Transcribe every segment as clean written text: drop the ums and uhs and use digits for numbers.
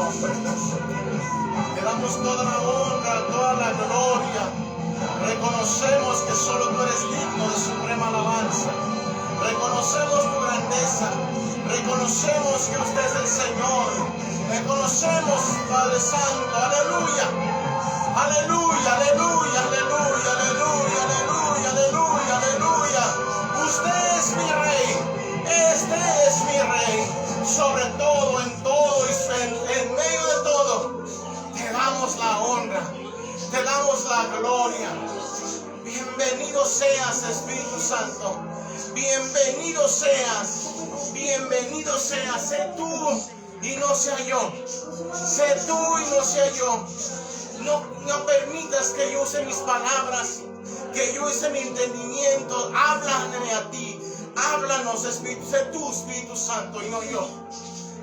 nombre. Te damos toda la honra, toda la gloria. Reconocemos que solo tú eres digno de suprema alabanza. Reconocemos tu grandeza. Reconocemos que usted es el Señor. Reconocemos, Padre Santo. Aleluya. Aleluya, aleluya, aleluya, aleluya, aleluya, aleluya, aleluya. Usted es mi rey. Este es mi rey. Sobre todo, en todo y en medio de todo. Te damos la honra. Te damos la gloria. Bienvenido seas, Espíritu Santo. Bienvenido seas. Bienvenido seas. Sé tú y no sea yo. Sé tú y no sea yo. No permitas que yo use mis palabras, que yo use mi entendimiento. Háblame a ti. Háblanos, Espíritu. Sé tú, Espíritu Santo, y no yo.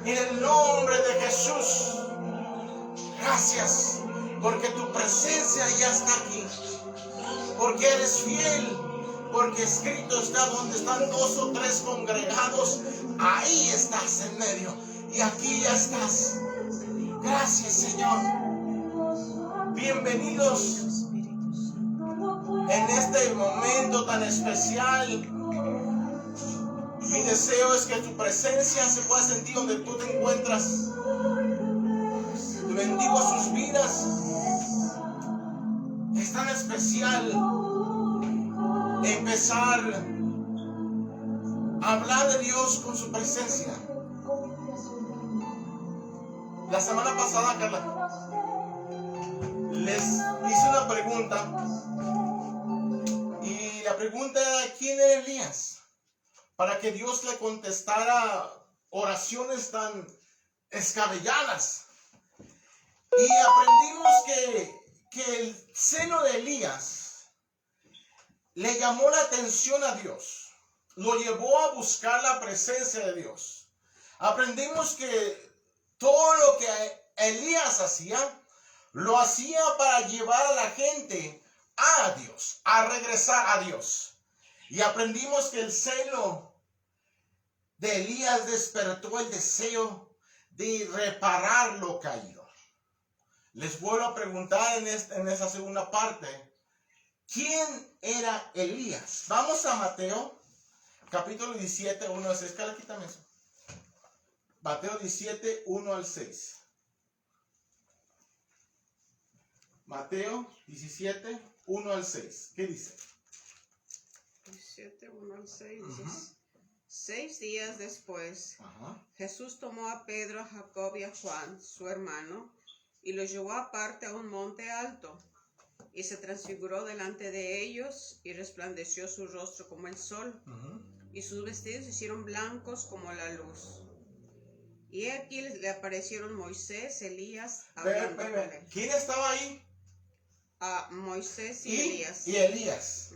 En el nombre de Jesús. Gracias, porque tu presencia ya está aquí. Porque eres fiel. Porque escrito está: donde están 2 o 3 congregados, ahí estás en medio. Y aquí ya estás. Gracias, Señor. Bienvenidos en este momento tan especial. Mi deseo es que tu presencia se pueda sentir donde tú te encuentras. Te bendigo sus vidas. Es tan especial empezar a hablar de Dios con su presencia. La semana pasada, Carla, les hice una pregunta. Y la pregunta era: ¿quién era Elías? Para que Dios le contestara oraciones tan escabelladas. Y aprendimos que el seno de Elías le llamó la atención a Dios. Lo llevó a buscar la presencia de Dios. Aprendimos que todo lo que Elías hacía, lo hacía para llevar a la gente a Dios, a regresar a Dios. Y aprendimos que el celo de Elías despertó el deseo de reparar lo caído. Les vuelvo a preguntar en esa segunda parte: ¿quién era Elías? Vamos a Mateo, capítulo 17, 1 al 6. Carla, quítame eso. Mateo 17, 1 al 6. Mateo 17, 1 al 6. ¿Qué dice? 17, 1 al 6. Dice: 6 días después, Jesús tomó a Pedro, a Jacob y a Juan, su hermano, y los llevó aparte a un monte alto, y se transfiguró delante de ellos, y resplandeció su rostro como el sol, y sus vestidos se hicieron blancos como la luz. Y aquí le aparecieron Moisés, Elías, hablando con él. ¿Quién estaba ahí? Moisés y Elías. Y Elías.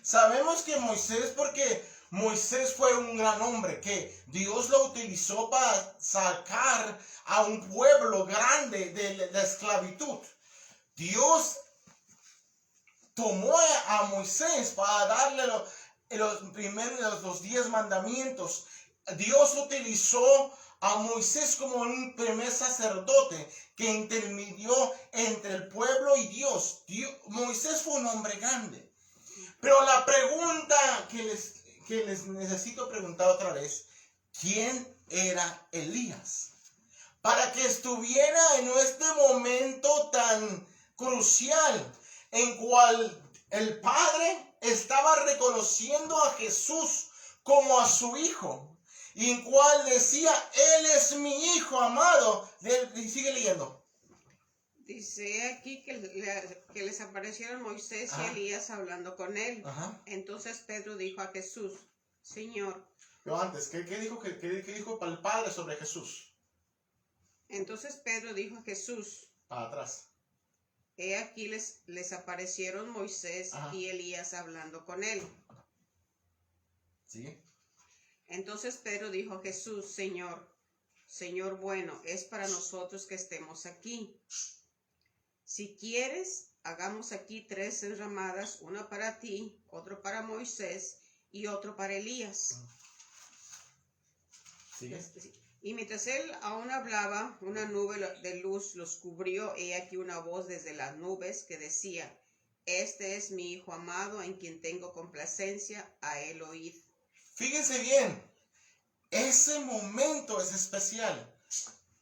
Sabemos que Moisés, porque Moisés fue un gran hombre que Dios lo utilizó para sacar a un pueblo grande de la esclavitud. Dios tomó a Moisés para darle los 10 mandamientos. Dios utilizó a Moisés como un primer sacerdote que intermedió entre el pueblo y Dios. Moisés fue un hombre grande. Pero la pregunta que les necesito preguntar otra vez: ¿quién era Elías? Para que estuviera en este momento tan crucial, en cual el Padre estaba reconociendo a Jesús como a su Hijo, y en cual decía: Él es mi Hijo amado. Y sigue leyendo. Dice aquí que les aparecieron Moisés y Elías hablando con él. Entonces Pedro dijo a Jesús: Señor. Pero antes, ¿qué dijo para el Padre sobre Jesús? Entonces Pedro dijo a Jesús: Para atrás. He aquí les aparecieron Moisés y Elías hablando con él. ¿Sí? Entonces Pedro dijo a Jesús: Señor bueno, es para nosotros que estemos aquí. Si quieres, hagamos aquí 3 enramadas, una para ti, otro para Moisés y otro para Elías. ¿Sigue? Y mientras él aún hablaba, una nube de luz los cubrió, y aquí una voz desde las nubes que decía: Este es mi Hijo amado, en quien tengo complacencia, a él oíd. Fíjense bien, ese momento es especial.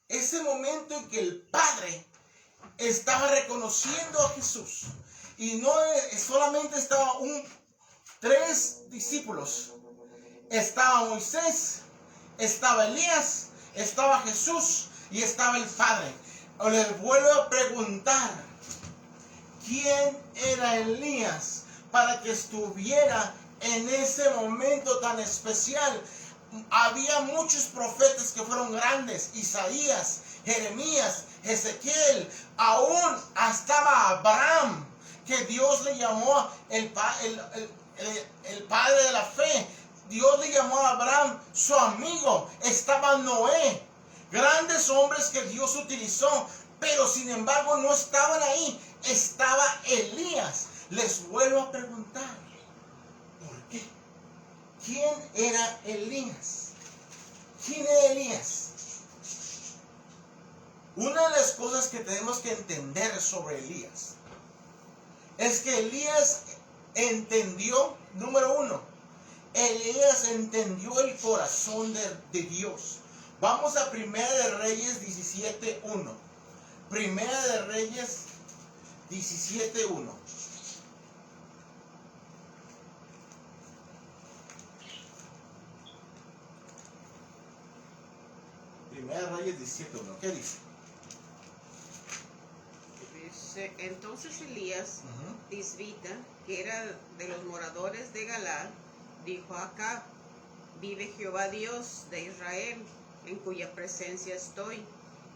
Ese momento en que el Padre estaba reconociendo a Jesús. Y no solamente estaban 3 discípulos. Estaba Moisés, estaba Elías, estaba Jesús y estaba el Padre. Les vuelvo a preguntar, ¿quién era Elías para que estuviera en ese momento tan especial? Había muchos profetas que fueron grandes: Isaías, Jeremías, Ezequiel, aún estaba Abraham, que Dios le llamó el padre de la fe. Dios le llamó a Abraham su amigo. Estaba Noé, grandes hombres que Dios utilizó, pero sin embargo no estaban ahí. Estaba Elías. Les vuelvo a preguntar, ¿por qué? ¿Quién era Elías? ¿Quién era Elías? Una de las cosas que tenemos que entender sobre Elías es que Elías entendió, número 1, Elías entendió el corazón de Dios. Vamos a Primera de Reyes 17:1. Primera de Reyes 17:1. Primera de Reyes 17:1. ¿Qué dice? Dice: Entonces Elías, tisbita, que era de los moradores de Galaad, dijo a Acab: Vive Jehová Dios de Israel, en cuya presencia estoy,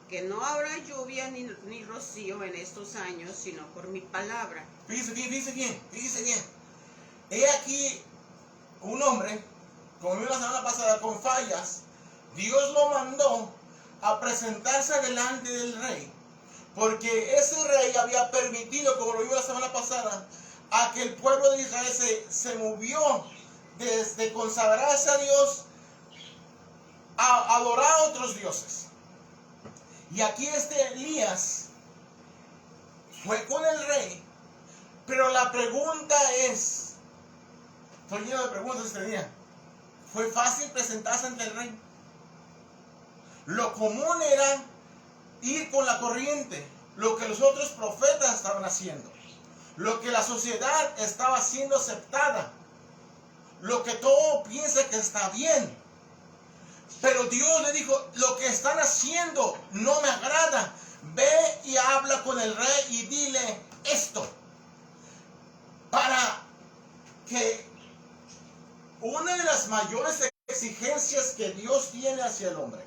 que no habrá lluvia ni rocío en estos años, sino por mi palabra. Fíjese bien. He aquí un hombre, como vimos la semana pasada, con fallas. Dios lo mandó a presentarse delante del rey, porque ese rey había permitido, como lo vimos la semana pasada, a que el pueblo de Israel se movió desde consagrarse a Dios a adorar a otros dioses. Y aquí Elías fue con el rey, pero la pregunta es, estoy lleno de preguntas este día, ¿fue fácil presentarse ante el rey? Lo común era ir con la corriente, lo que los otros profetas estaban haciendo, lo que la sociedad estaba haciendo aceptada, lo que todo piensa que está bien. Pero Dios le dijo: lo que están haciendo no me agrada. Ve y habla con el rey y dile esto. Para que una de las mayores exigencias que Dios tiene hacia el hombre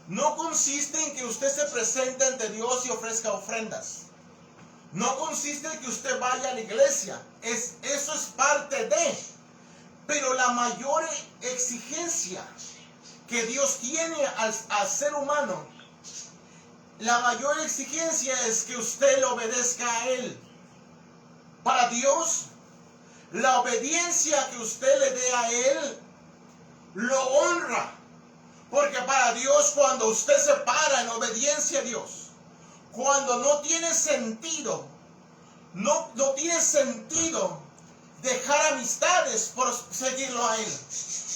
no consiste en que usted se presente ante Dios y ofrezca ofrendas. No consiste en que usted vaya a la iglesia. Eso es parte de. Pero la mayor exigencia que Dios tiene al ser humano, la mayor exigencia es que usted le obedezca a Él. Para Dios, la obediencia que usted le dé a Él lo honra. Porque para Dios, cuando usted se para en obediencia a Dios, cuando no tiene sentido, no tiene sentido dejar amistades por seguirlo a Él.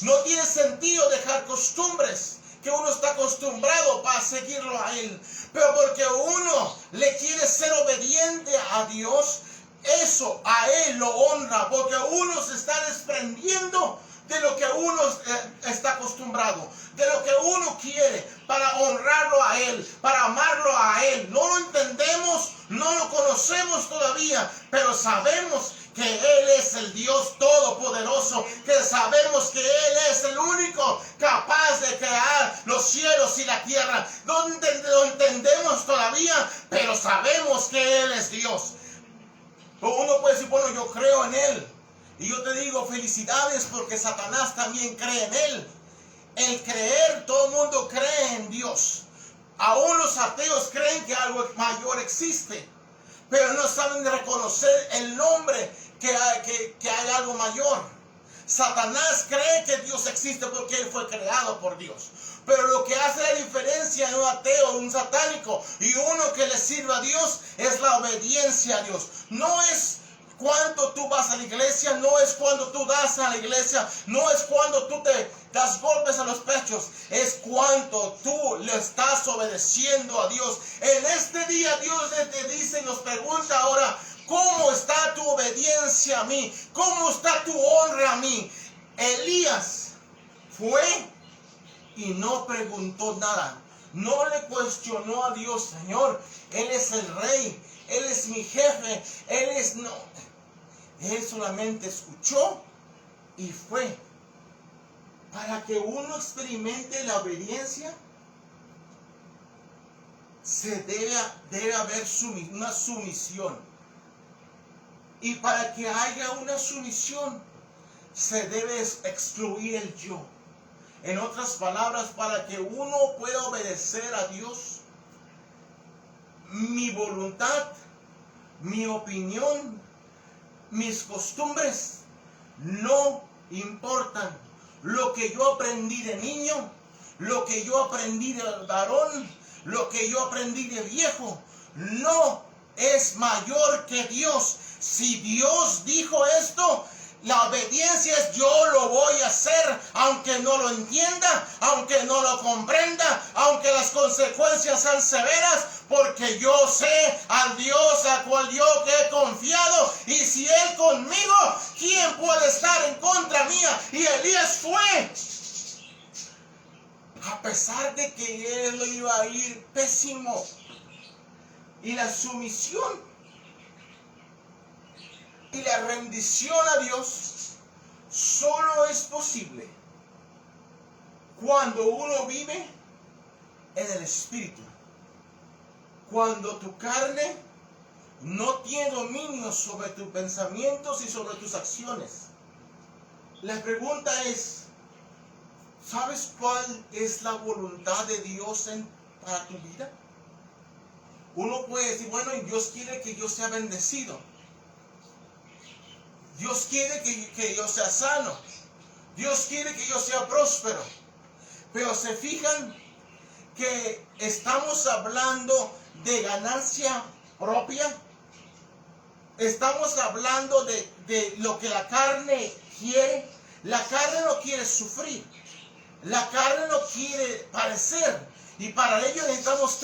No tiene sentido dejar costumbres que uno está acostumbrado para seguirlo a Él. Pero porque uno le quiere ser obediente a Dios, eso a Él lo honra, porque uno se está desprendiendo de lo que uno está acostumbrado, de lo que uno quiere, para honrarlo a Él, para amarlo a Él. No lo entendemos, no lo conocemos todavía, pero sabemos que Él es el Dios todopoderoso, que sabemos que Él es el único capaz de crear los cielos y la tierra. No lo entendemos todavía, pero sabemos que Él es Dios. Uno puede decir: bueno, yo creo en Él. Y yo te digo, felicidades, porque Satanás también cree en Él. El creer, todo el mundo cree en Dios. Aún los ateos creen que algo mayor existe, pero no saben reconocer el nombre que hay algo mayor. Satanás cree que Dios existe porque él fue creado por Dios. Pero lo que hace la diferencia en un ateo, un satánico y uno que le sirve a Dios es la obediencia a Dios. No es cuando tú vas a la iglesia, no es cuando tú das a la iglesia, no es cuando tú te das golpes a los pechos, es cuando tú le estás obedeciendo a Dios. En este día Dios te dice y nos pregunta ahora, ¿cómo está tu obediencia a mí? ¿Cómo está tu honra a mí? Elías fue y no preguntó nada. No le cuestionó a Dios, Señor, Él es el rey, Él es mi jefe, Él es... No. Él solamente escuchó y fue. Para que uno experimente la obediencia, debe haber una sumisión. Y para que haya una sumisión, se debe excluir el yo. En otras palabras, para que uno pueda obedecer a Dios, mi voluntad, mi opinión, mis costumbres no importan. Lo que yo aprendí de niño, lo que yo aprendí de varón, lo que yo aprendí de viejo, no es mayor que Dios. Si Dios dijo esto, la obediencia es yo lo voy a hacer, aunque no lo entienda, aunque no lo comprenda, aunque las consecuencias sean severas, porque yo sé al Dios a cual yo he confiado, y si Él conmigo, ¿quién puede estar en contra mía? Y Elías fue, a pesar de que él iba a ir pésimo. Y la sumisión y la rendición a Dios solo es posible cuando uno vive en el Espíritu. Cuando tu carne no tiene dominio sobre tus pensamientos y sobre tus acciones. La pregunta es, ¿sabes cuál es la voluntad de Dios para tu vida? Uno puede decir, bueno, Dios quiere que yo sea bendecido. Dios quiere que yo sea sano. Dios quiere que yo sea próspero. Pero se fijan que estamos hablando de ganancia propia. Estamos hablando de lo que la carne quiere. La carne no quiere sufrir. La carne no quiere padecer. Y para ello necesitamos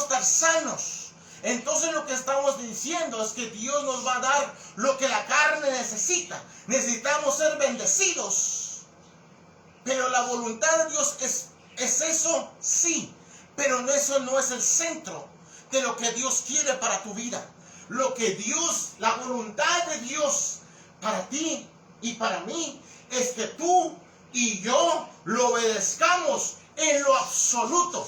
estar sanos. Entonces lo que estamos diciendo es que Dios nos va a dar lo que la carne necesita. Necesitamos ser bendecidos. Pero la voluntad de Dios es eso, sí. Pero eso no es el centro de lo que Dios quiere para tu vida. La voluntad de Dios para ti y para mí es que tú y yo lo obedezcamos en lo absoluto.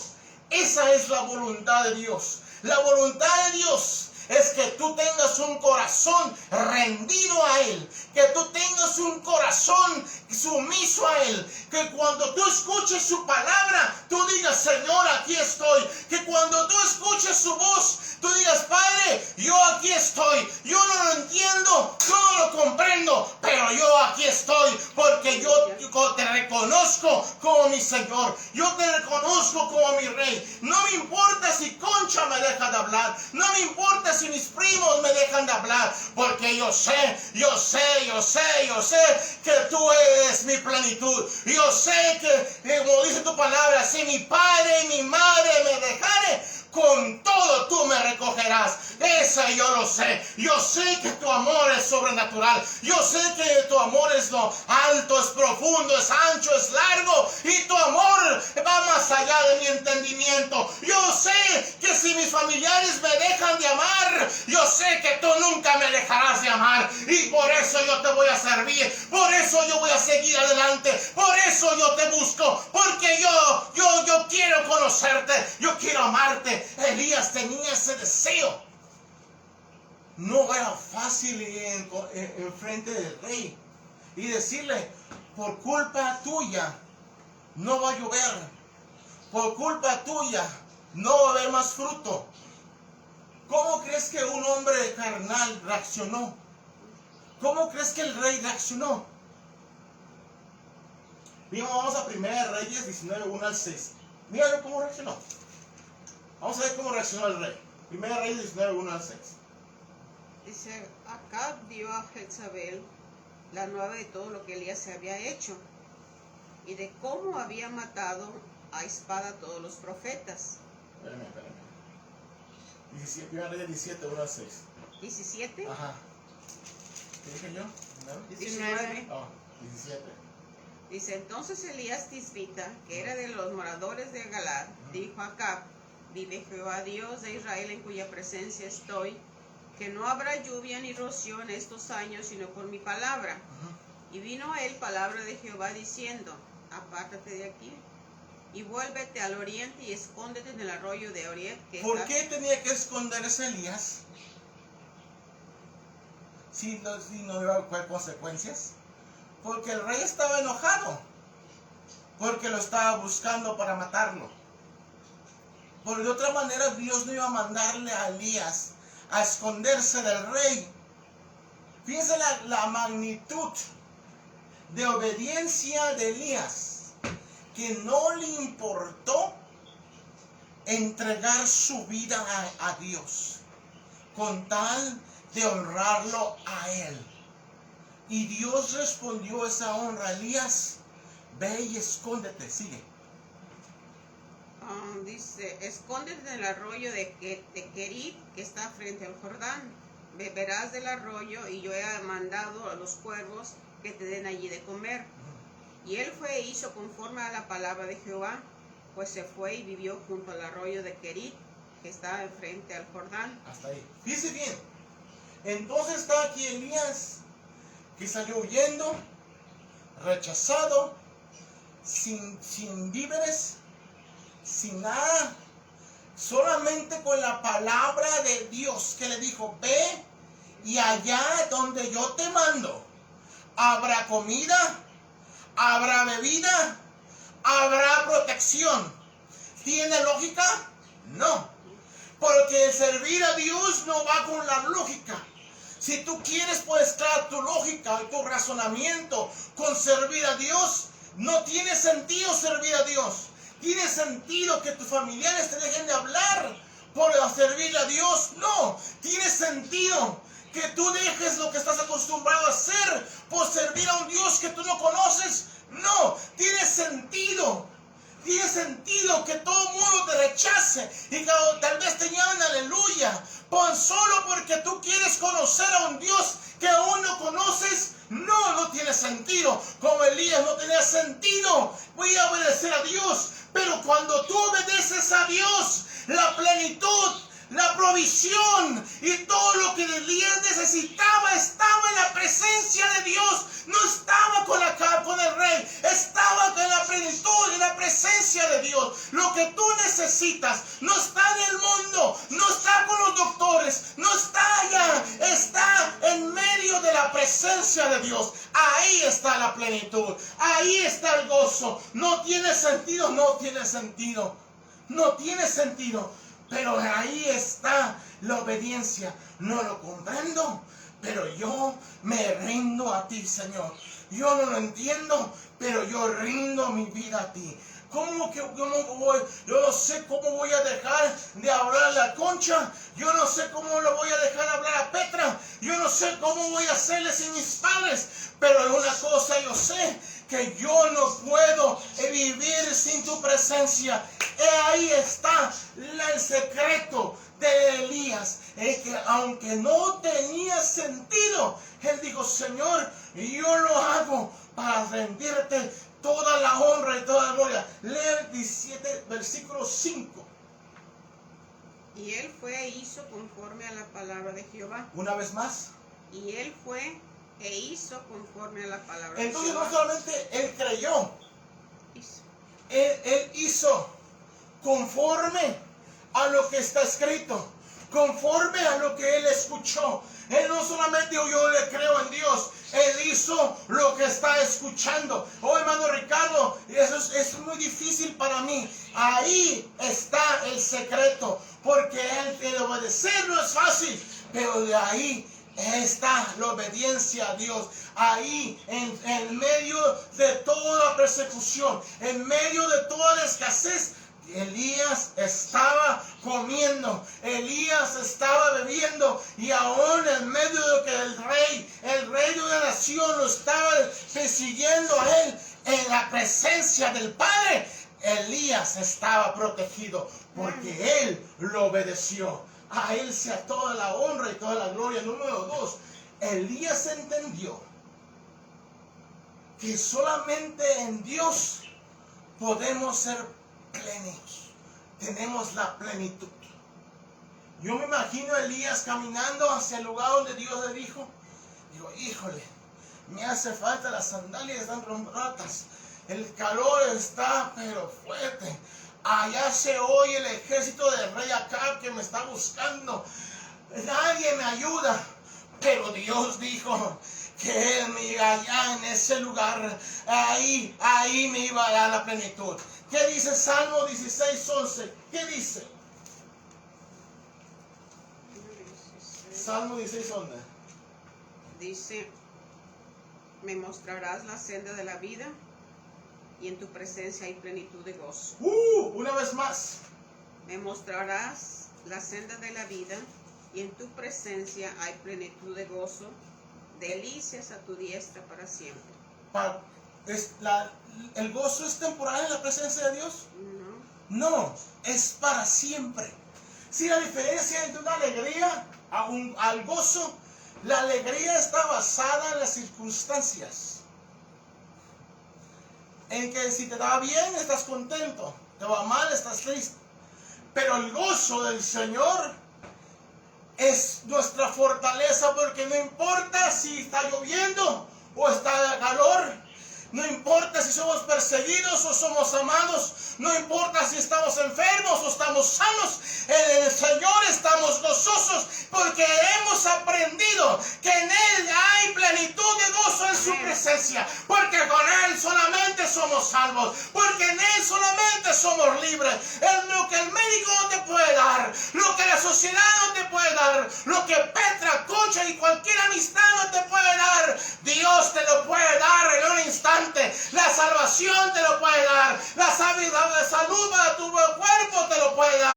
Esa es la voluntad de Dios. La voluntad de Dios es que tú tengas un corazón rendido a Él, que tú tengas un corazón sumiso a Él, que cuando tú escuches su palabra, tú digas, Señor, aquí estoy, que cuando tú escuches su voz, tú digas, Padre, yo aquí estoy, yo no lo entiendo, yo no lo comprendo, pero yo aquí estoy, porque yo te reconozco como mi Señor, yo te reconozco como mi Rey. No me importa si Concha me deja de hablar, no me importa si mis primos me dejan de hablar, porque yo sé que tú eres mi plenitud. Yo sé que, como dice tu palabra, si mi padre y mi madre me dejaren, con todo tú me recogerás. Eso yo lo sé. Yo sé que tu amor es sobrenatural. Yo sé que tu amor es lo alto, es profundo, es ancho, es largo. Y tu amor va más allá de mi entendimiento. Yo sé que si mis familiares me dejan de amar, yo sé que tú nunca me dejarás de amar. Y por eso yo te voy a servir. Por eso yo voy a seguir adelante. Por eso yo te busco. Porque yo quiero conocerte. Yo quiero amarte. Elías tenía ese deseo. No era fácil ir en frente del rey y decirle, por culpa tuya no va a llover, por culpa tuya no va a haber más fruto. ¿Cómo crees que un hombre carnal reaccionó? ¿Cómo crees que el rey reaccionó? Bien, vamos a 1 Reyes 19, 1 al 6. Mira cómo reaccionó. Vamos a ver cómo reaccionó el rey. 1 Reyes 19, 1 al 6. Dice, Acab dio a Jezabel la nueva de todo lo que Elías se había hecho y de cómo había matado a espada a todos los profetas. Espérame. 1 Reyes 17, 1 al 6. 17. Ajá. ¿Qué dije yo? 19. Oh, 17. Dice, entonces Elías Tisbita, que era de los moradores de Galad, dijo a Acab, vive Jehová Dios de Israel en cuya presencia estoy, que no habrá lluvia ni rocío en estos años, sino por mi palabra. Y vino a él palabra de Jehová diciendo, apártate de aquí y vuélvete al oriente y escóndete en el arroyo de Oriet. ¿Por qué tenía que esconderse Elías? Si no iba a haber consecuencias. Porque el rey estaba enojado. Porque lo estaba buscando para matarlo. Porque de otra manera Dios no iba a mandarle a Elías a esconderse del rey. Fíjense la magnitud de obediencia de Elías, que no le importó entregar su vida a Dios con tal de honrarlo a él. Y Dios respondió esa honra. Elías, ve y escóndete. Sigue. Dice, escóndete en el arroyo de Kerit, que está frente al Jordán. Beberás del arroyo, y yo he mandado a los cuervos que te den allí de comer. Y él fue e hizo conforme a la palabra de Jehová, pues se fue y vivió junto al arroyo de Kerit, que está frente al Jordán. Hasta ahí. Fíjese bien. Entonces está aquí Elías, que salió huyendo, rechazado, sin víveres, sin nada, solamente con la palabra de Dios que le dijo, ve y allá donde yo te mando, habrá comida, habrá bebida, habrá protección. ¿Tiene lógica? No, porque servir a Dios no va con la lógica. Si tú quieres mezclar tu lógica y tu razonamiento con servir a Dios, no tiene sentido servir a Dios. ¿Tiene sentido que tus familiares te dejen de hablar por servir a Dios? No. ¿Tiene sentido que tú dejes lo que estás acostumbrado a hacer por servir a un Dios que tú no conoces? No. ¿Tiene sentido? Tiene sentido que todo el mundo te rechace y que tal vez te llamen aleluya, solo porque tú quieres conocer a un Dios que aún no conoces. No tiene sentido. Como Elías no tenía sentido, voy a obedecer a Dios. Pero cuando tú obedeces a Dios, la plenitud, la provisión y todo lo que Elías necesitaba estaba en la presencia de Dios. No estaba con el rey, estaba con la plenitud y la presencia de Dios. Lo que tú necesitas no está en el mundo, no está con los doctores, no está allá, está en medio de la presencia de Dios. Ahí está la plenitud, ahí está el gozo. No tiene sentido, no tiene sentido, no tiene sentido. Pero ahí está la obediencia. No lo comprendo, pero yo me rindo a ti, Señor. Yo no lo entiendo, pero yo rindo mi vida a ti. ¿Cómo que yo no sé cómo voy a dejar de hablar a la Concha? Yo no sé cómo lo voy a dejar hablar a Petra. Yo no sé cómo voy a hacerle sin mis padres. Pero una cosa yo sé, que yo no puedo vivir sin tu presencia. Ahí está el secreto de Elías, que aunque no tenía sentido, él dijo, Señor, yo lo hago para rendirte toda la honra y toda la gloria. Lee 17, versículo 5. Y él fue e hizo conforme a la palabra de Jehová. Una vez más. Y él fue e hizo conforme a la palabra de Jehová. Entonces no solamente él creyó, él hizo conforme a lo que está escrito, conforme a lo que él escuchó. Él no solamente dijo, yo le creo en Dios, él hizo lo que está escuchando. Oh, hermano Ricardo, eso es muy difícil para mí. Ahí está el secreto, porque el obedecer no es fácil, pero de ahí está la obediencia a Dios. Ahí, en medio de toda persecución, en medio de toda la escasez, Elías estaba comiendo, Elías estaba bebiendo, y aún en medio de que el rey de una nación lo estaba persiguiendo a él, en la presencia del Padre, Elías estaba protegido porque él lo obedeció. A él sea toda la honra y toda la gloria. Número 2, Elías entendió que solamente en Dios podemos ser plenos. Tenemos la plenitud. Yo me imagino a Elías caminando hacia el lugar donde Dios le dijo. Digo, híjole, me hace falta las sandalias, están rotas. El calor está pero fuerte. Allá se oye el ejército del rey Acab que me está buscando. Nadie me ayuda. Pero Dios dijo que Él me iba allá en ese lugar. Ahí me iba a dar la plenitud. ¿Qué dice Salmo 16:11? ¿Qué dice? Salmo 16:11. Dice, me mostrarás la senda de la vida, y en tu presencia hay plenitud de gozo. Una vez más. Me mostrarás la senda de la vida, y en tu presencia hay plenitud de gozo, delicias a tu diestra para siempre. ¿El gozo es temporal en la presencia de Dios? No. No, es para siempre. Si la diferencia entre una alegría al gozo, la alegría está basada en las circunstancias. En que si te va bien, estás contento. Te va mal, estás triste. Pero el gozo del Señor es nuestra fortaleza, porque no importa si está lloviendo o está calor, no importa si somos perseguidos o somos amados, no importa si estamos enfermos o estamos sanos, en el Señor estamos gozosos, porque hemos aprendido que en Él hay plenitud de gozo en su presencia, porque con Él solamente somos salvos, porque en Él solamente somos libres. Lo que el médico no te puede dar, lo que la sociedad no te puede dar, lo que Petra, Concha y cualquier amistad no te puede dar, Dios te lo puede dar en un instante. La salvación te lo puede dar, la salud para tu cuerpo te lo puede dar.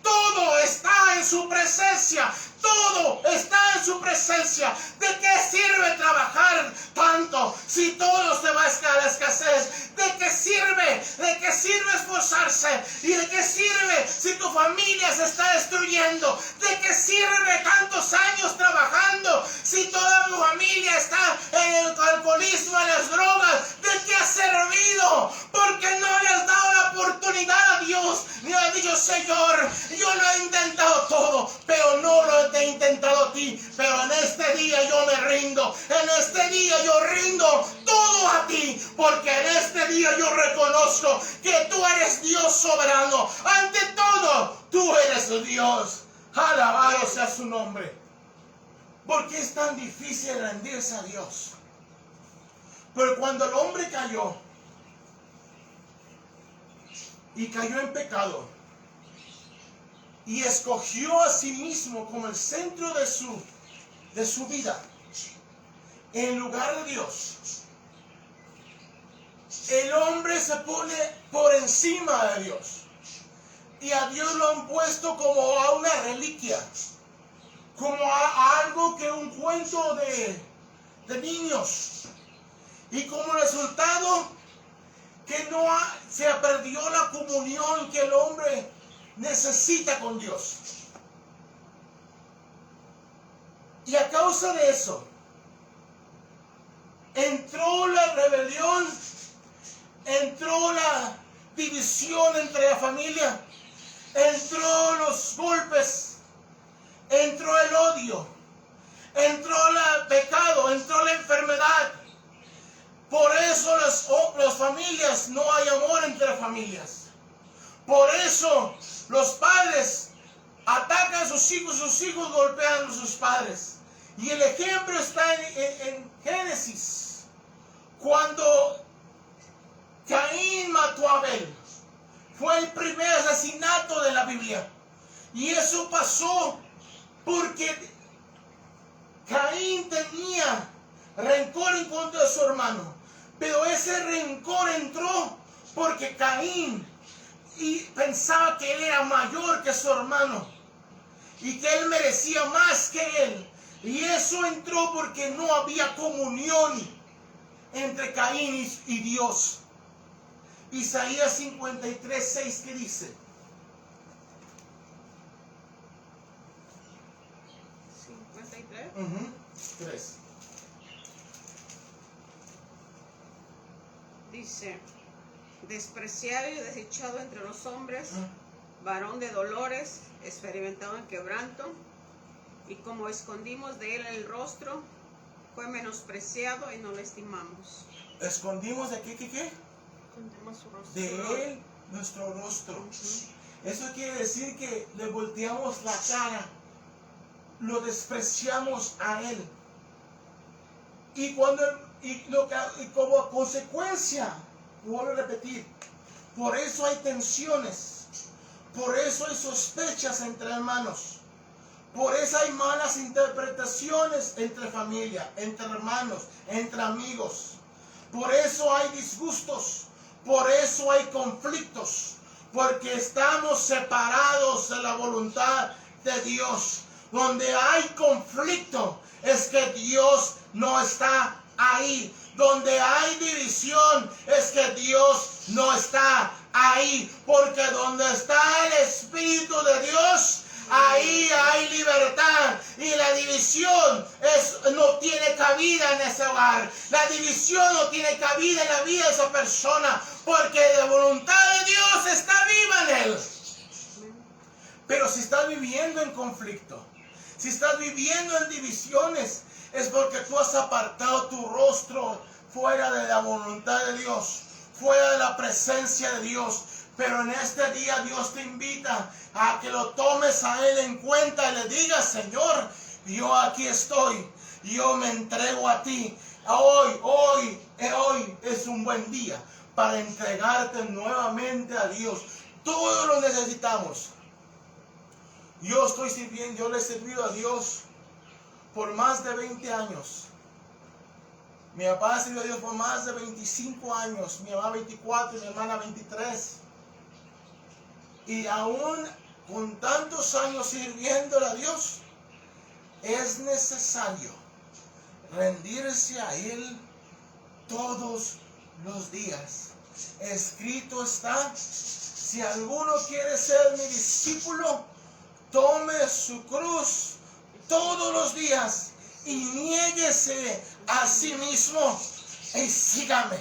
Todo está en su presencia. Todo está en su presencia. ¿De qué sirve trabajar tanto si todo se va a la escasez? ¿De qué sirve? ¿De qué sirve esforzarse? ¿Y de qué sirve si tu familia se está destruyendo? ¿De qué sirve tantos años trabajando si toda tu familia está en el alcoholismo, en las drogas? ¿De qué ha servido? Porque no le has dado la oportunidad a Dios. Ni has dicho, Señor, yo lo he intentado todo, pero no lo he intentado a ti. Pero en este día yo me rindo. En este día yo rindo todo a ti, porque en este día yo reconozco que tú eres Dios soberano. Ante todo, tú eres Dios. Alabado sea su nombre. ¿Por qué es tan difícil rendirse a Dios? Pero cuando el hombre cayó y cayó en pecado y escogió a sí mismo como el centro de su vida en lugar de Dios, el hombre se pone por encima de Dios y a Dios lo han puesto como a una reliquia, como a algo que un cuento de niños, y como resultado que se perdió la comunión que el hombre necesita con Dios. Y a causa de eso entró la rebelión, entró la división entre la familia, entró los golpes, entró el odio, entró el pecado, entró la enfermedad. Por eso las familias, no hay amor entre familias. Por eso los padres atacan a sus hijos golpean a sus padres. Y el ejemplo está en Génesis, cuando Caín mató a Abel. Fue el primer asesinato de la Biblia. Y eso pasó porque Caín tenía rencor en contra de su hermano, pero ese rencor entró porque Caín pensaba que él era mayor que su hermano y que él merecía más que él. Y eso entró porque no había comunión entre Caín y Dios. Isaías 53:6, ¿qué dice? 53. 3. Dice: despreciado y desechado entre los hombres, varón de dolores, experimentado en quebranto, y como escondimos de él el rostro, fue menospreciado y no lo estimamos. ¿Escondimos de qué? Escondimos su rostro. De él nuestro rostro. Eso quiere decir que le volteamos la cara, lo despreciamos a él. Y como consecuencia, vuelvo a repetir, por eso hay tensiones, por eso hay sospechas entre hermanos, por eso hay malas interpretaciones entre familia, entre hermanos, entre amigos. Por eso hay disgustos, por eso hay conflictos, porque estamos separados de la voluntad de Dios. Donde hay conflicto es que Dios no está ahí. Donde hay división es que Dios no está ahí. Porque donde está el Espíritu de Dios, ahí hay libertad. Y la división no tiene cabida en ese hogar. La división no tiene cabida en la vida de esa persona, porque la voluntad de Dios está viva en él. Pero si estás viviendo en conflicto, si estás viviendo en divisiones, es porque tú has apartado tu rostro fuera de la voluntad de Dios, fuera de la presencia de Dios. Pero en este día Dios te invita a que lo tomes a Él en cuenta y le digas: Señor, yo aquí estoy, yo me entrego a ti. Hoy es un buen día para entregarte nuevamente a Dios. Todos lo necesitamos. Yo le he servido a Dios por más de 20 años. Mi papá sirvió a Dios por más de 25 años. Mi mamá 24 y mi hermana 23. Y aún con tantos años sirviéndole a Dios, es necesario rendirse a Él todos los días. Escrito está: si alguno quiere ser mi discípulo, tome su cruz todos los días y niéguese a sí mismo y sígame.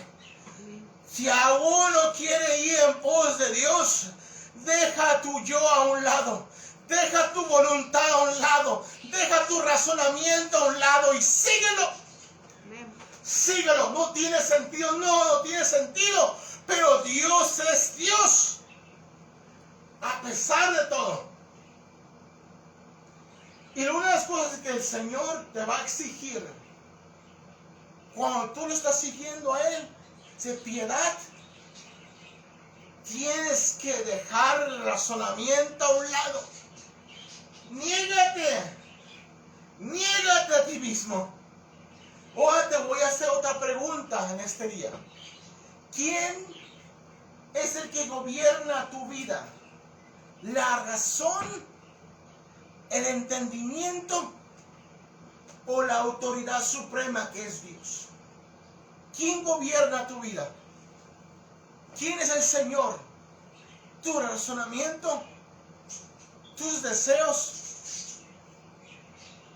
Si alguno quiere ir en pos de Dios, deja tu yo a un lado, deja tu voluntad a un lado, deja tu razonamiento a un lado y síguelo. Síguelo. No tiene sentido, no tiene sentido, pero Dios es Dios a pesar de todo. Y una de las cosas que el Señor te va a exigir cuando tú lo estás siguiendo a Él es piedad. Tienes que dejar el razonamiento a un lado. Niégate a ti mismo. Ahora te voy a hacer otra pregunta en este día. ¿Quién es el que gobierna tu vida? ¿La razón, el entendimiento o la autoridad suprema que es Dios? ¿Quién gobierna tu vida? ¿Quién es el Señor? ¿Tu razonamiento? ¿Tus deseos?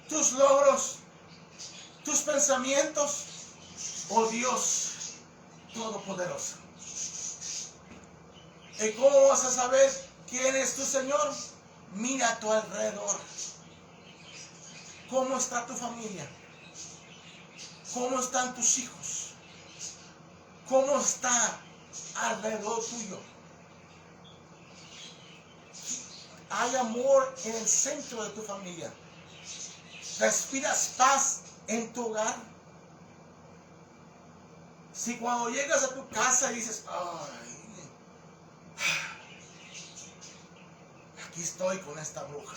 ¿Tus logros? ¿Tus pensamientos? ¿O Dios Todopoderoso? ¿Y cómo vas a saber quién es tu Señor? Mira a tu alrededor. ¿Cómo está tu familia? ¿Cómo están tus hijos? ¿Cómo está alrededor tuyo? ¿Hay amor en el centro de tu familia? ¿Respiras paz en tu hogar? Si cuando llegas a tu casa dices: ay, aquí estoy con esta bruja,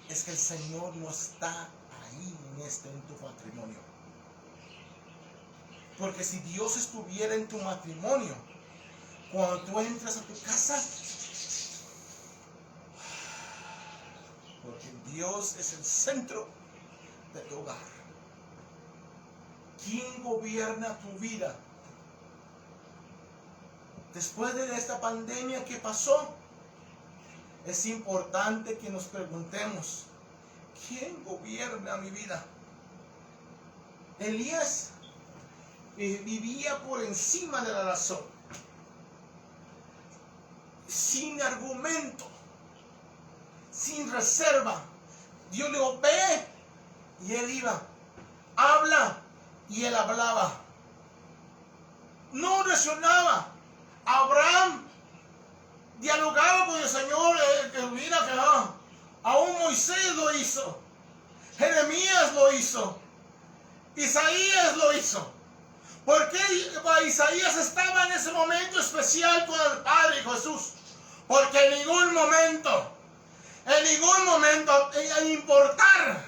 es que el Señor no está ahí en tu matrimonio. Porque si Dios estuviera en tu matrimonio, cuando tú entras a tu casa, porque Dios es el centro de tu hogar. ¿Quién gobierna tu vida? Después de esta pandemia que pasó, es importante que nos preguntemos, ¿quién gobierna mi vida? Elías vivía por encima de la razón, sin argumento, sin reserva. Dios le dijo, ve, y él iba. Habla, y él hablaba. No reaccionaba. Abraham dialogaba con el Señor, mira que aún Moisés lo hizo, Jeremías lo hizo, Isaías lo hizo. ¿Por qué Isaías estaba en ese momento especial con el Padre Jesús? Porque en ningún momento, en importar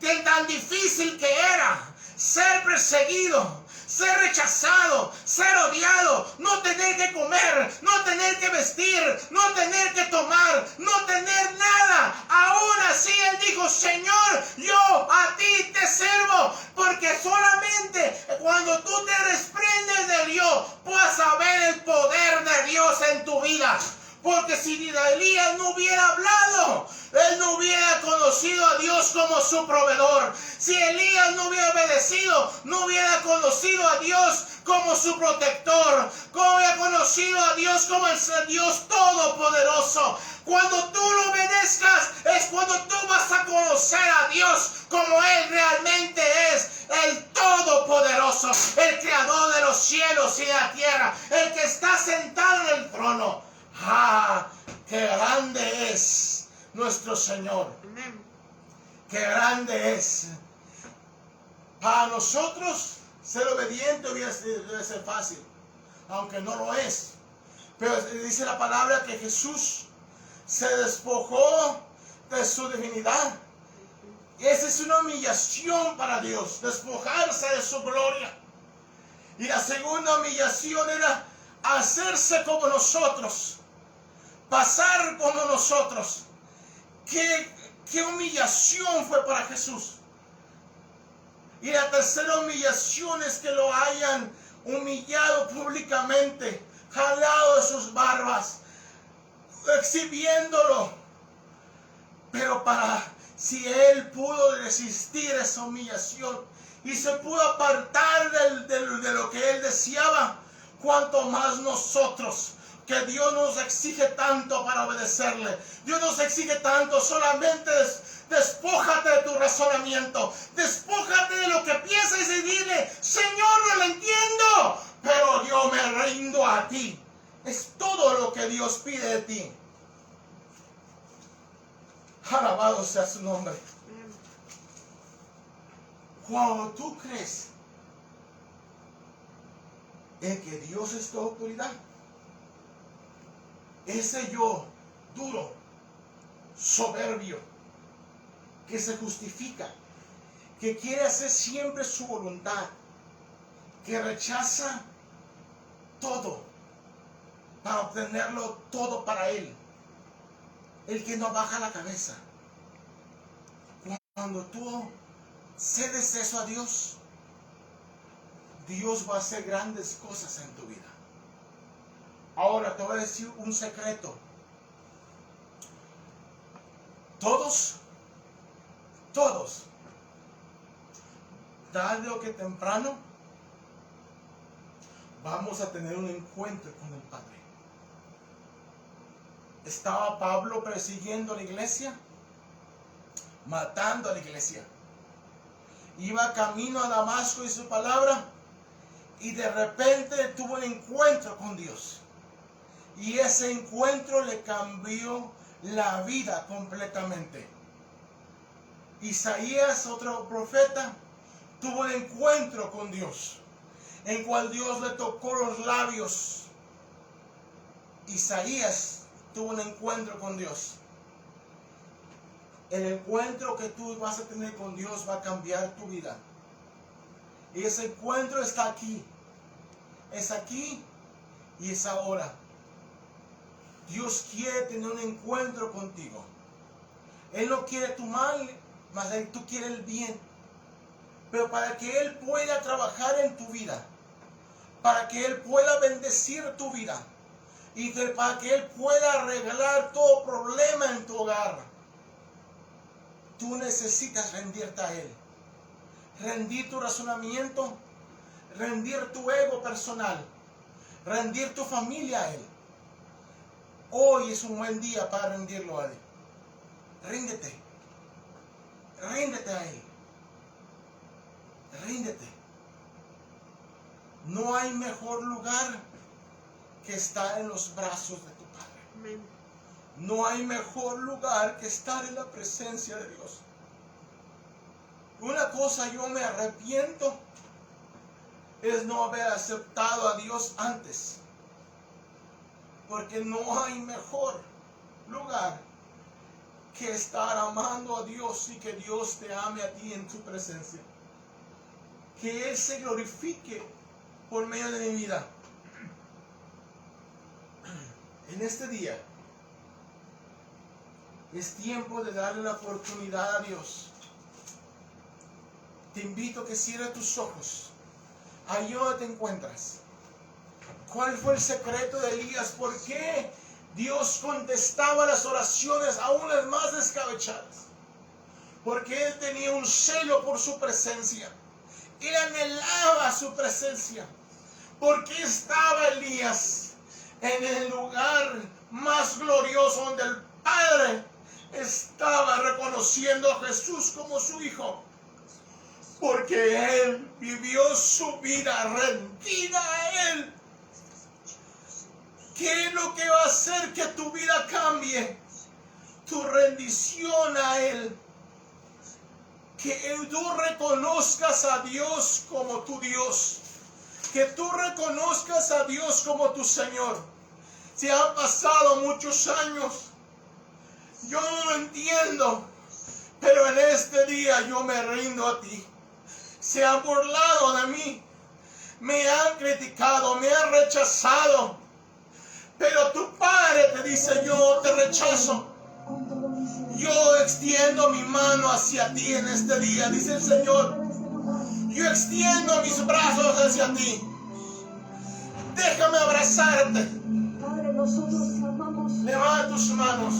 que tan difícil que era ser perseguido, ser rechazado, ser odiado, no tener que comer, no tener que vestir, no tener que tomar, no tener nada. Aún así él dijo, Señor, yo a ti te sirvo, porque solamente cuando tú te desprendes de Dios, puedas ver el poder de Dios en tu vida. Porque si Elías no hubiera hablado, él no hubiera conocido a Dios como su proveedor. Si Elías no hubiera obedecido, no hubiera conocido a Dios como su protector. No hubiera conocido a Dios como el Dios todopoderoso. Cuando tú lo obedezcas, es cuando tú vas a conocer a Dios como Él realmente es. El todopoderoso, el creador de los cielos y de la tierra, el que está sentado en el trono. ¡Ah! ¡Qué grande es nuestro Señor! Amén. ¡Qué grande es! Para nosotros ser obediente debe ser fácil, aunque no lo es. Pero dice la palabra que Jesús se despojó de su divinidad. Y esa es una humillación para Dios, despojarse de su gloria. Y la segunda humillación era hacerse como nosotros. Pasar como nosotros. ¿Qué humillación fue para Jesús? Y la tercera humillación es que lo hayan humillado públicamente, jalado de sus barbas, exhibiéndolo. Pero si él pudo resistir esa humillación y se pudo apartar de lo que él deseaba, cuanto más nosotros, que Dios nos exige tanto para obedecerle. Dios nos exige tanto. Solamente despójate de tu razonamiento, despójate de lo que piensas y dile, Señor, no lo entiendo, pero yo me rindo a ti. Es todo lo que Dios pide de ti. Alabado sea su nombre. Cuando tú crees en que Dios es tu autoridad, ese yo duro, soberbio, que se justifica, que quiere hacer siempre su voluntad, que rechaza todo para obtenerlo todo para él, el que no baja la cabeza. Cuando tú cedes eso a Dios, Dios va a hacer grandes cosas en tu vida. Ahora te voy a decir un secreto. Todos, tarde o que temprano, vamos a tener un encuentro con el Padre. Estaba Pablo persiguiendo a la iglesia, matando a la iglesia. Iba camino a Damasco y su palabra, y de repente tuvo un encuentro con Dios. Y ese encuentro le cambió la vida completamente. Isaías, otro profeta, tuvo un encuentro con Dios, en cual Dios le tocó los labios. Isaías tuvo un encuentro con Dios. el encuentro que tú vas a tener con Dios va a cambiar tu vida. Y ese encuentro está aquí. Es aquí y es ahora. Dios quiere tener un encuentro contigo. Él no quiere tu mal, mas tú quieres el bien. Pero para que Él pueda trabajar en tu vida, para que Él pueda bendecir tu vida, y para que Él pueda arreglar todo problema en tu hogar, tú necesitas rendirte a Él. Rendir tu razonamiento, rendir tu ego personal, rendir tu familia a Él. Hoy es un buen día para rendirlo a Él. Ríndete. Ríndete a Él. Ríndete. No hay mejor lugar que estar en los brazos de tu Padre. Amén. No hay mejor lugar que estar en la presencia de Dios. Una cosa yo me arrepiento es no haber aceptado a Dios antes. Porque no hay mejor lugar que estar amando a Dios y que Dios te ame a ti en su presencia. Que Él se glorifique por medio de mi vida. En este día es tiempo de darle la oportunidad a Dios. Te invito a que cierres tus ojos. Ahí donde te encuentras. ¿Cuál fue el secreto de Elías? ¿Por qué Dios contestaba las oraciones aún las más descabechadas? Porque él tenía un celo por su presencia. Él anhelaba su presencia. Porque estaba Elías en el lugar más glorioso donde el Padre estaba reconociendo a Jesús como su Hijo. Porque él vivió su vida rendida a Él. ¿Qué es lo que va a hacer que tu vida cambie? Tu rendición a Él. Que tú reconozcas a Dios como tu Dios. Que tú reconozcas a Dios como tu Señor. Si han pasado muchos años, yo no lo entiendo, pero en este día yo me rindo a ti. Se han burlado de mí, me han criticado, me han rechazado, pero tu Padre te dice: yo te rechazo. Yo extiendo mi mano hacia ti en este día, dice el Señor. Yo extiendo mis brazos hacia ti. Déjame abrazarte. Padre, nosotros te amamos. Levanta tus manos.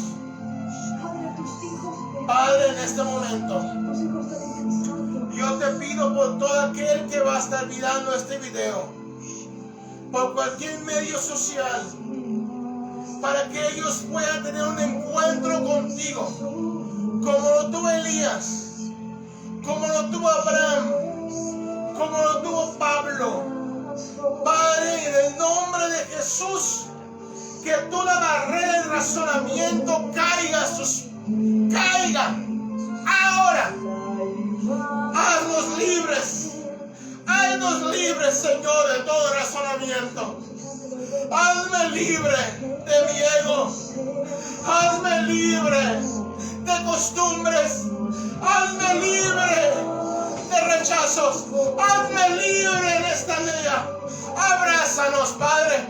Padre, tus hijos. Padre, en este momento, Tus hijos te necesitan. yo te pido por todo aquel que va a estar mirando este video, por cualquier medio social, para que ellos puedan tener un encuentro contigo, como lo tuvo Elías, como lo tuvo Abraham, como lo tuvo Pablo. Padre, en el nombre de Jesús, que toda barrera de razonamiento caiga ahora. Haznos libres, Señor, de todo razonamiento. Hazme libre de mi ego. Hazme libre de costumbres. Hazme libre de rechazos. Hazme libre en esta día. Abrázanos, Padre.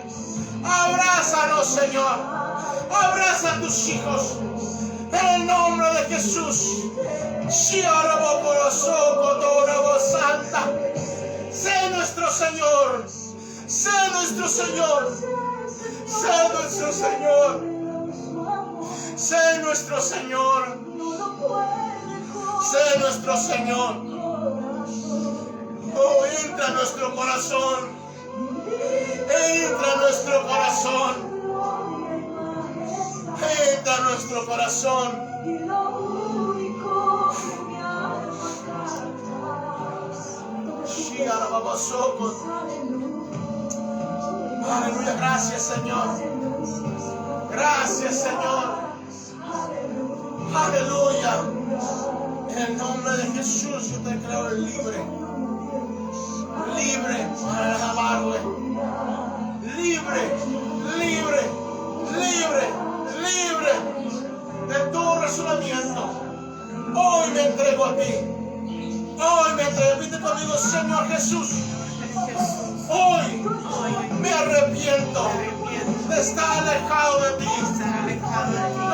Abrázanos, Señor. Abraza a tus hijos. En el nombre de Jesús. Santa. Sé nuestro Señor. Sé nuestro Señor. Sé nuestro Señor. Sé nuestro Señor. Sé nuestro Señor. Oh, entra en nuestro corazón. Entra en nuestro corazón. Entra en nuestro corazón. Aleluya, gracias, Señor. Gracias, Señor. Aleluya. En el nombre de Jesús yo te declaro libre. Libre para alabarle. Libre, libre, libre, libre de todo razonamiento. a ti. Hoy me repite conmigo, Señor Jesús. Hoy me arrepiento de estar alejado de ti.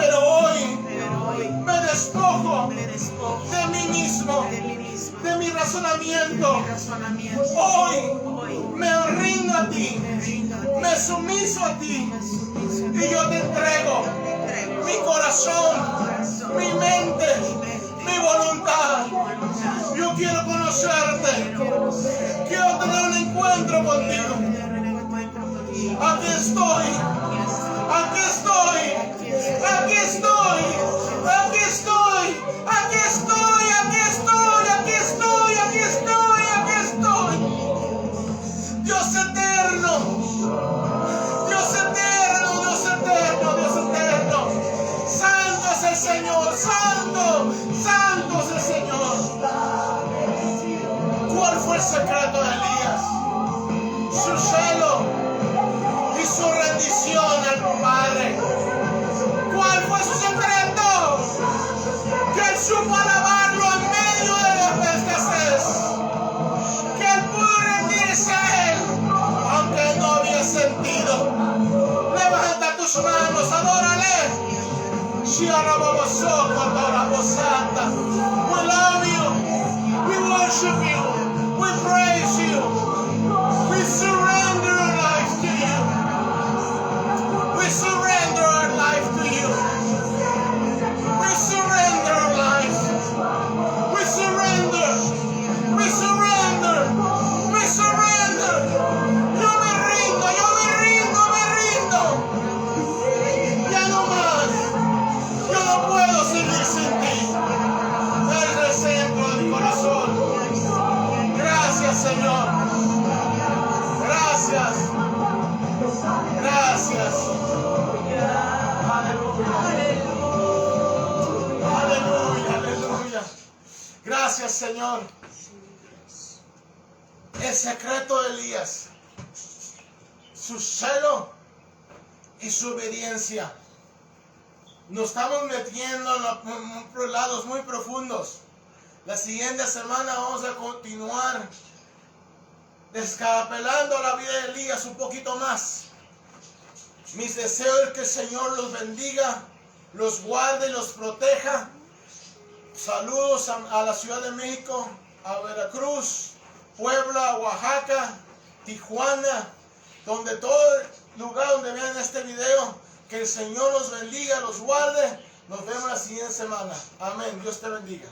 Pero hoy me despojo de mí mismo, de mi razonamiento. Hoy me rindo a ti, me sumiso a ti. Y yo te entrego mi corazón, mi mente, mi voluntad. Yo quiero conocerte. Quiero tener un encuentro contigo. Aquí estoy. Aquí estoy. Aquí estoy. Aquí estoy. Aquí estoy. Aquí estoy. Aquí estoy. Aquí estoy. Aquí estoy. Dios eterno. Dios eterno. Dios eterno. Dios eterno. Santo es el Señor. Santo. Santo es el Señor. ¿Cuál fue el secreto de Elías? Su celo y su rendición al Padre. ¿Cuál fue su secreto? Que él supo alabarlo en medio de la escasez. Que él pudo rendirse a él, aunque no había sentido. Levanta tus manos, adórale. We love you. We worship you. We praise you. We surrender our life to you. We surrender our life to you. We surrender our life. We surrender. We surrender. We surrender. Yo me rindo, yo me rindo, me rindo. Ya no más. Yo no puedo seguir sin ti. Eres el centro de mi corazón. Gracias, Señor. Gracias. Gracias. Aleluya. Aleluya, aleluya. Gracias, Señor. El secreto de Elías, su celo y su obediencia. Nos estamos metiendo en lados muy profundos. La siguiente semana vamos a continuar descarapelando la vida de Elías un poquito más. Mis deseos es que el Señor los bendiga, los guarde y los proteja. Saludos a la Ciudad de México, a Veracruz, Puebla, Oaxaca, Tijuana, donde todo el lugar donde vean este video. Que el Señor los bendiga, los guarde. Nos vemos la siguiente semana. Amén. Dios te bendiga.